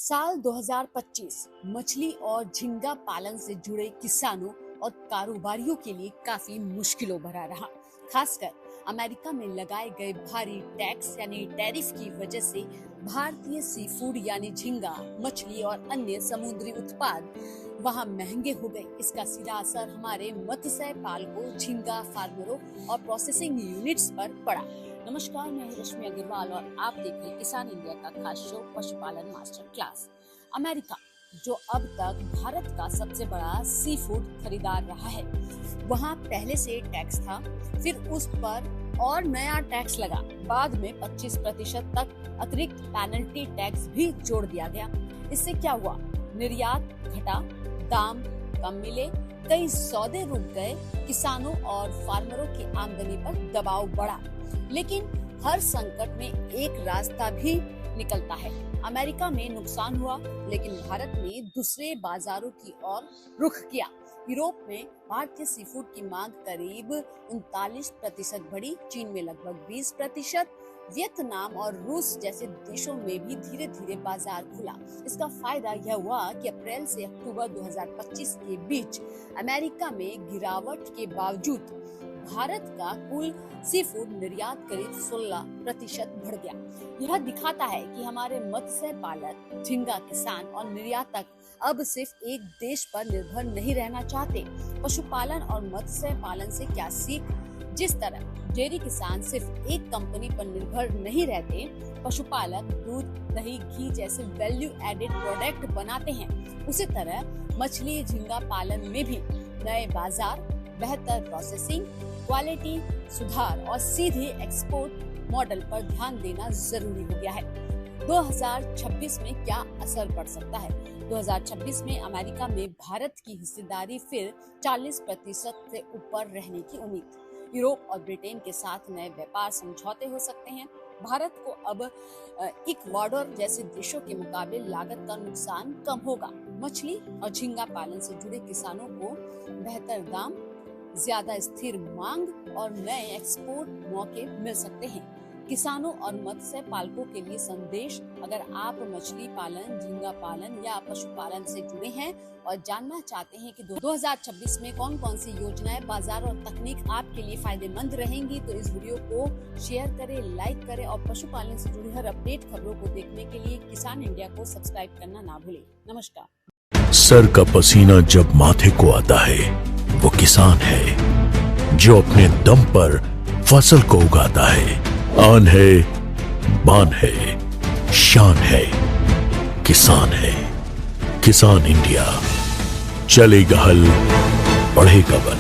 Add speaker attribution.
Speaker 1: साल 2025 मछली और झींगा पालन से जुड़े किसानों और कारोबारियों के लिए काफी मुश्किलों भरा रहा। खासकर अमेरिका में लगाए गए भारी टैक्स यानी टैरिफ की वजह से भारतीय सी फूड यानी झींगा, मछली और अन्य समुद्री उत्पाद वहां महंगे हो गए। इसका सीधा असर हमारे मत्स्य पालकों, झींगा फार्मरों और प्रोसेसिंग यूनिट्स पर पड़ा। नमस्कार, मैं हूं रश्मि अग्रवाल और आप देख रहे हैं किसान इंडिया का खास शो पशुपालन मास्टर क्लास। अमेरिका, जो अब तक भारत का सबसे बड़ा सी फूड खरीदार रहा है, वहां पहले से टैक्स था, फिर उस पर और नया टैक्स लगा। बाद में 25% तक अतिरिक्त पेनल्टी टैक्स भी जोड़ दिया गया। इससे क्या हुआ? निर्यात घटा, दाम कम मिले, कई सौदे रुक गए, किसानों और फार्मरों की आमदनी पर दबाव बढ़ा। लेकिन हर संकट में एक रास्ता भी निकलता है। अमेरिका में नुकसान हुआ, लेकिन भारत ने दूसरे बाजारों की ओर रुख किया। यूरोप में भारतीय सी फूड की मांग करीब 39% बढ़ी, चीन में लगभग 20%, वियतनाम और रूस जैसे देशों में भी धीरे धीरे बाजार खुला। इसका फायदा यह हुआ कि अप्रैल से अक्टूबर 2025 के बीच अमेरिका में गिरावट के बावजूद भारत का कुल सी फूड निर्यात करीब 16% बढ़ गया। यह दिखाता है कि हमारे मत्स्य पालक, झींगा किसान और निर्यातक अब सिर्फ एक देश पर निर्भर नहीं रहना चाहते। पशुपालन और मत्स्य पालन से क्या सीख? जिस तरह डेयरी किसान सिर्फ एक कंपनी पर निर्भर नहीं रहते, पशुपालक दूध, दही, घी जैसे वैल्यू एडेड प्रोडक्ट बनाते हैं, उसी तरह मछली झींगा पालन में भी नए बाजार, बेहतर प्रोसेसिंग, क्वालिटी सुधार और सीधे एक्सपोर्ट मॉडल पर ध्यान देना जरूरी हो गया है। 2026 में क्या असर पड़ सकता है? 2026 में अमेरिका में भारत की हिस्सेदारी फिर 40% से ऊपर रहने की उम्मीद। यूरोप और ब्रिटेन के साथ नए व्यापार समझौते हो सकते हैं। भारत को अब इक्वाडोर जैसे देशों के मुकाबले लागत का नुकसान कम होगा। मछली और झींगा पालन से जुड़े किसानों को बेहतर दाम, ज्यादा स्थिर मांग और नए एक्सपोर्ट मौके मिल सकते हैं। किसानों और मत्स्य पालकों के लिए संदेश: अगर आप मछली पालन, झींगा पालन या पशुपालन से जुड़े हैं और जानना चाहते हैं कि 2026 में कौन कौन सी योजनाएं, बाजार और तकनीक आपके लिए फायदेमंद रहेंगी, तो इस वीडियो को शेयर करें, लाइक करें और पशुपालन से जुड़ी हर अपडेट खबरों को देखने के लिए किसान इंडिया को सब्सक्राइब करना ना भूलें। नमस्कार।
Speaker 2: सर का पसीना जब माथे को आता है, वो किसान है जो अपने दम पर फसल को उगाता है। आन है, बान है, शान है, किसान है। किसान इंडिया, चलेगा हल, बढ़ेगा बल।